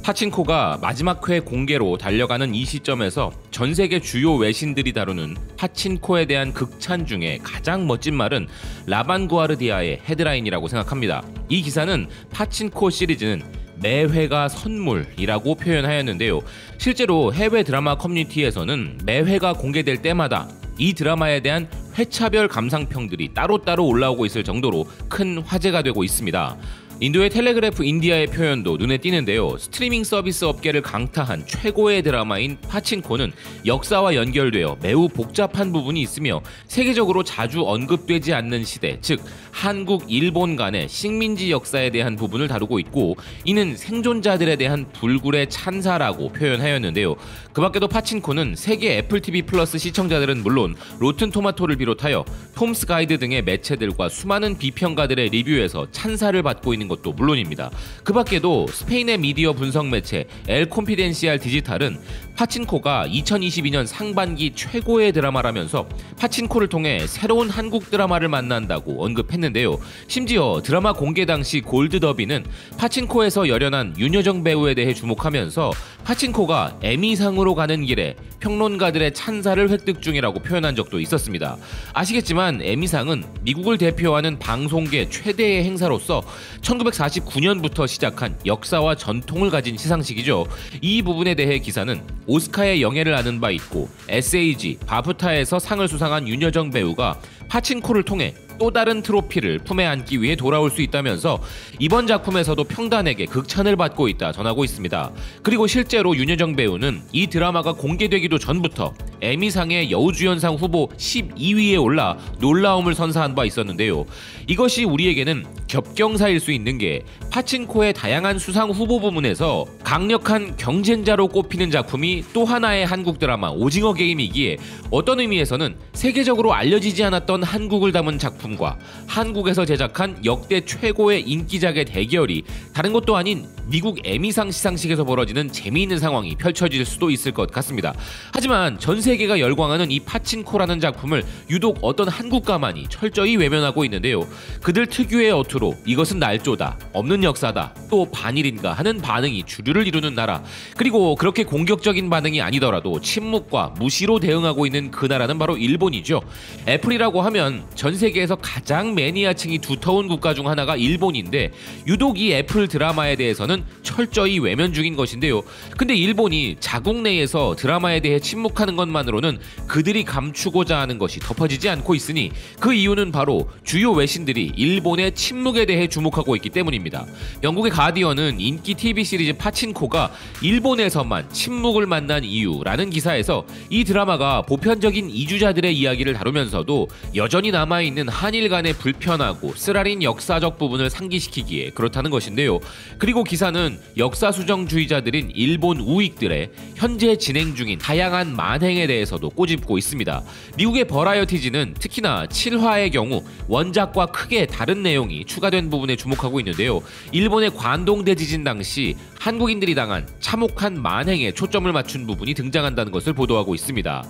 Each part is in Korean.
파친코가 마지막 회 공개로 달려가는 이 시점에서 전 세계 주요 외신들이 다루는 파친코에 대한 극찬 중에 가장 멋진 말은 라반구아르디아의 헤드라인이라고 생각합니다. 이 기사는 파친코 시리즈는 매 회가 선물이라고 표현하였는데요. 실제로 해외 드라마 커뮤니티에서는 매 회가 공개될 때마다 이 드라마에 대한 회차별 감상평들이 따로따로 올라오고 있을 정도로 큰 화제가 되고 있습니다. 인도의 텔레그래프 인디아의 표현도 눈에 띄는데요. 스트리밍 서비스 업계를 강타한 최고의 드라마인 파친코는 역사와 연결되어 매우 복잡한 부분이 있으며 세계적으로 자주 언급되지 않는 시대, 즉 한국, 일본 간의 식민지 역사에 대한 부분을 다루고 있고, 이는 생존자들에 대한 불굴의 찬사라고 표현하였는데요. 그 밖에도 파친코는 세계 애플TV 플러스 시청자들은 물론 로튼토마토를 비롯하여 톰스 가이드 등의 매체들과 수많은 비평가들의 리뷰에서 찬사를 받고 있는 것도 물론입니다. 그 밖에도 스페인의 미디어 분석 매체 엘 콤피덴시알 디지털은 파친코가 2022년 상반기 최고의 드라마라면서 파친코를 통해 새로운 한국 드라마를 만난다고 언급했는데요. 심지어 드라마 공개 당시 골드더비는 파친코에서 열연한 윤여정 배우에 대해 주목하면서 파친코가 에미상으로 가는 길에 평론가들의 찬사를 획득 중이라고 표현한 적도 있었습니다. 아시겠지만 에미상은 미국을 대표하는 방송계 최대의 행사로서 1949년부터 시작한 역사와 전통을 가진 시상식이죠. 이 부분에 대해 기사는 오스카의 영예를 아는 바 있고 SAG, 바프타에서 상을 수상한 윤여정 배우가 파친코를 통해 또 다른 트로피를 품에 안기 위해 돌아올 수 있다면서 이번 작품에서도 평단에게 극찬을 받고 있다 전하고 있습니다. 그리고 실제로 윤여정 배우는 이 드라마가 공개되기도 전부터 에미상의 여우주연상 후보 12위에 올라 놀라움을 선사한 바 있었는데요. 이것이 우리에게는 겹경사일 수 있는 게 파친코의 다양한 수상 후보 부문에서 강력한 경쟁자로 꼽히는 작품이 또 하나의 한국 드라마 오징어 게임이기에 어떤 의미에서는 세계적으로 알려지지 않았던 한국을 담은 작품과 한국에서 제작한 역대 최고의 인기작의 대결이 다른 것도 아닌 미국 에미상 시상식에서 벌어지는 재미있는 상황이 펼쳐질 수도 있을 것 같습니다. 하지만 전 세계가 열광하는 이 파친코라는 작품을 유독 어떤 한국가만이 철저히 외면하고 있는데요. 그들 특유의 어투로 이것은 날조다, 없는 역사다, 또 반일인가 하는 반응이 주류를 이루는 나라, 그리고 그렇게 공격적인 반응이 아니더라도 침묵과 무시로 대응하고 있는 그 나라는 바로 일본이죠. 애플이라고 하면 전 세계에서 가장 매니아층이 두터운 국가 중 하나가 일본인데 유독 이 애플 드라마에 대해서는 철저히 외면 중인 것인데요. 근데 일본이 자국 내에서 드라마에 대해 침묵하는 것만으로는 그들이 감추고자 하는 것이 덮어지지 않고 있으니 그 이유는 바로 주요 외신들이 일본의 침묵에 대해 주목하고 있기 때문입니다. 영국의 가디언은 인기 TV 시리즈 파친코가 일본에서만 침묵을 만난 이유라는 기사에서 이 드라마가 보편적인 이주자들의 이야기를 다루면서도 여전히 남아있는 한일 간의 불편하고 쓰라린 역사적 부분을 상기시키기에 그렇다는 것인데요. 그리고 기사는 역사수정주의자들인 일본 우익들의 현재 진행 중인 다양한 만행에 대해서도 꼬집고 있습니다. 미국의 버라이어티지는 특히나 7화의 경우 원작과 크게 다른 내용이 추가된 부분에 주목하고 있는데요. 일본의 관동 대지진 당시 한국인들이 당한 참혹한 만행에 초점을 맞춘 부분이 등장한다는 것을 보도하고 있습니다.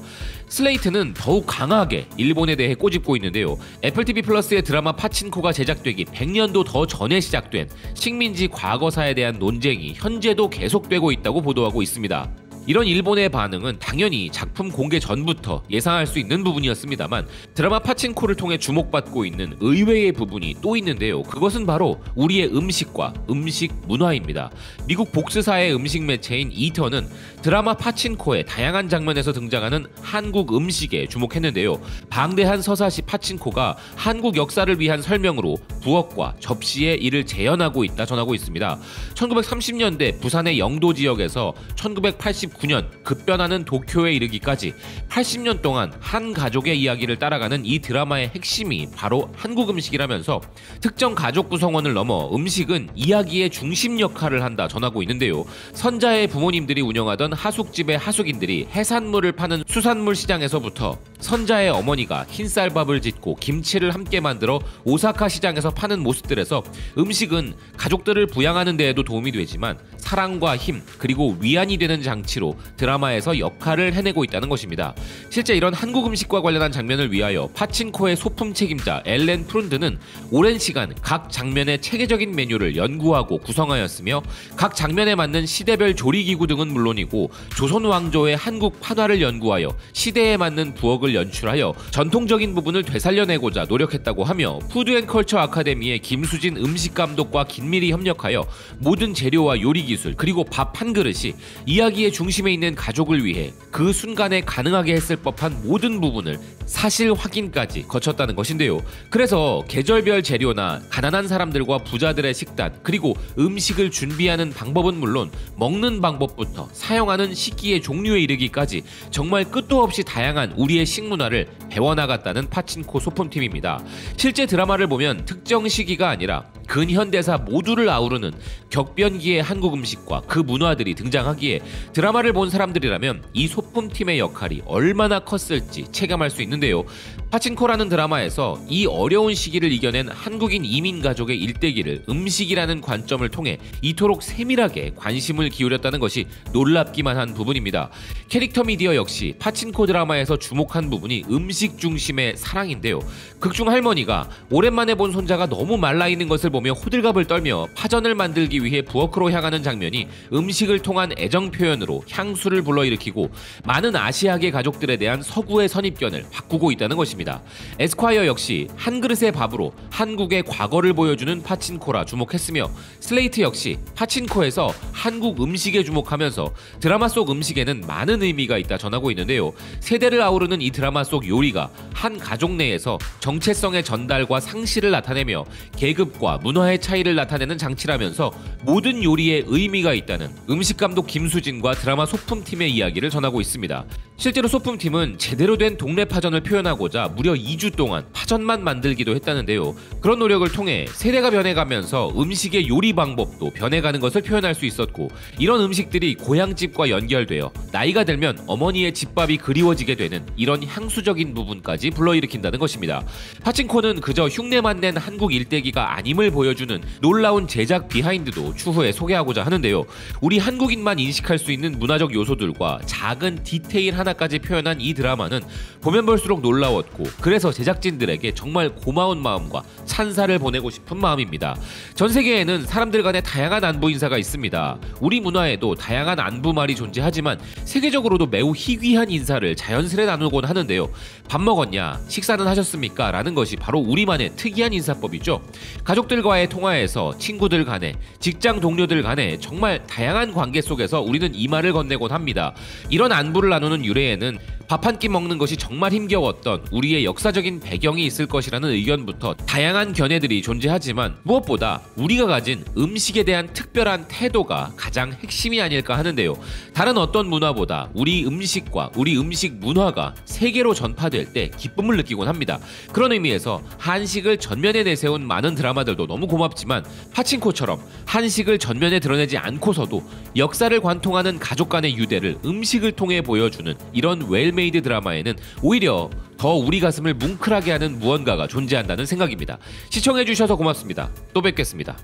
슬레이트는 더욱 강하게 일본에 대해 꼬집고 있는데요. 애플TV 플러스의 드라마 파친코가 제작되기 100년도 더 전에 시작된 식민지 과거사에 대한 논쟁이 현재도 계속되고 있다고 보도하고 있습니다. 이런 일본의 반응은 당연히 작품 공개 전부터 예상할 수 있는 부분이었습니다만 드라마 파친코를 통해 주목받고 있는 의외의 부분이 또 있는데요. 그것은 바로 우리의 음식과 음식 문화입니다. 미국 복스사의 음식 매체인 이터는 드라마 파친코의 다양한 장면에서 등장하는 한국 음식에 주목했는데요. 방대한 서사시 파친코가 한국 역사를 위한 설명으로 부엌과 접시에 이를 재현하고 있다 전하고 있습니다. 1930년대 부산의 영도 지역에서 1989년 급변하는 도쿄에 이르기까지 80년 동안 한 가족의 이야기를 따라가는 이 드라마의 핵심이 바로 한국 음식이라면서 특정 가족 구성원을 넘어 음식은 이야기의 중심 역할을 한다 전하고 있는데요. 선자의 부모님들이 운영하던 하숙집의 하숙인들이 해산물을 파는 수산물 시장에서부터 선자의 어머니가 흰쌀밥을 짓고 김치를 함께 만들어 오사카 시장에서 파는 모습들에서 음식은 가족들을 부양하는 데에도 도움이 되지만 사랑과 힘 그리고 위안이 되는 장치로 드라마에서 역할을 해내고 있다는 것입니다. 실제 이런 한국 음식과 관련한 장면을 위하여 파친코의 소품 책임자 엘렌 프룬드는 오랜 시간 각 장면의 체계적인 메뉴를 연구하고 구성하였으며 각 장면에 맞는 시대별 조리기구 등은 물론이고 조선 왕조의 한국 판화를 연구하여 시대에 맞는 부엌을 연출하여 전통적인 부분을 되살려내고자 노력했다고 하며 푸드앤컬처 아카데미의 김수진 음식감독과 긴밀히 협력하여 모든 재료와 요리 기술 그리고 밥 한 그릇이 이야기의 중심에 있는 가족을 위해 그 순간에 가능하게 했을 법한 모든 부분을 사실 확인까지 거쳤다는 것인데요. 그래서 계절별 재료나 가난한 사람들과 부자들의 식단 그리고 음식을 준비하는 방법은 물론 먹는 방법부터 사용하는 식기의 종류에 이르기까지 정말 끝도 없이 다양한 우리의 식문화를 배워나갔다는 파친코 소품팀입니다. 실제 드라마를 보면 특정 시기가 아니라 근현대사 모두를 아우르는 격변기의 한국 음식과 그 문화들이 등장하기에 드라마를 본 사람들이라면 이 소품팀의 역할이 얼마나 컸을지 체감할 수 있는데요. 파친코라는 드라마에서 이 어려운 시기를 이겨낸 한국인 이민 가족의 일대기를 음식이라는 관점을 통해 이토록 세밀하게 관심을 기울였다는 것이 놀랍기만 한 부분입니다. 캐릭터 미디어 역시 파친코 드라마에서 주목한 부분이 음식 중심의 사랑인데요. 극중 할머니가 오랜만에 본 손자가 너무 말라있는 것을 보며 호들갑을 떨며 파전을 만들기 위해 부엌으로 향하는 장면이 음식을 통한 애정 표현으로 향수를 불러일으키고 많은 아시아계 가족들에 대한 서구의 선입견을 바꾸고 있다는 것입니다. 에스콰이어 역시 한 그릇의 밥으로 한국의 과거를 보여주는 파친코라 주목했으며 슬레이트 역시 파친코에서 한국 음식에 주목하면서 드라마 속 음식에는 많은 의미가 있다 전하고 있는데요. 세대를 아우르는 이 드라마 속 요리가 한 가족 내에서 정체성의 전달과 상실을 나타내며 계급과 문화의 차이를 나타내는 장치라면서 모든 요리에 의미가 있다는 음식감독 김수진과 드라마 소품팀의 이야기를 전하고 있습니다. 실제로 소품팀은 제대로 된 동네 파전을 표현하고자 무려 2주 동안 파전만 만들기도 했다는데요. 그런 노력을 통해 세대가 변해가면서 음식의 요리 방법도 변해가는 것을 표현할 수 있었고 이런 음식들이 고향집과 연결되어 나이가 들면 어머니의 집밥이 그리워지게 되는 이런 향수적인 부분까지 불러일으킨다는 것입니다. 파친코는 그저 흉내만 낸 한국 일대기가 아님을 보여주는 놀라운 제작 비하인드도 추후에 소개하고자 하는데요. 우리 한국인만 인식할 수 있는 문화적 요소들과 작은 디테일 하나까지 표현한 이 드라마는 보면 볼수록 놀라웠고 그래서 제작진들에게 정말 고마운 마음과 찬사를 보내고 싶은 마음입니다. 전 세계에는 사람들 간의 다양한 안부 인사가 있습니다. 우리 문화에도 다양한 안부말이 존재하지만 세계적으로도 매우 희귀한 인사를 자연스레 나누곤 하는데요. 밥 먹었냐? 식사는 하셨습니까? 라는 것이 바로 우리만의 특이한 인사법이죠. 가족들과의 통화에서 친구들 간에 직장 동료들 간에 정말 다양한 관계 속에서 우리는 이 말을 건네곤 합니다. 이런 안부를 나누는 유래에는 밥 한 끼 먹는 것이 정말 힘겨웠던 우리의 역사적인 배경이 있을 것이라는 의견부터 다양한 견해들이 존재하지만 무엇보다 우리가 가진 음식에 대한 특별한 태도가 가장 핵심이 아닐까 하는데요. 다른 어떤 문화보다 우리 음식과 우리 음식 문화가 세계로 전파될 때 기쁨을 느끼곤 합니다. 그런 의미에서 한식을 전면에 내세운 많은 드라마들도 너무 고맙지만 파친코처럼 한식을 전면에 드러내지 않고서도 역사를 관통하는 가족 간의 유대를 음식을 통해 보여주는 이런 웰메이드 드라마에는 오히려 더 우리 가슴을 뭉클하게 하는 무언가가 존재한다는 생각입니다. 시청해주셔서 고맙습니다. 또 뵙겠습니다.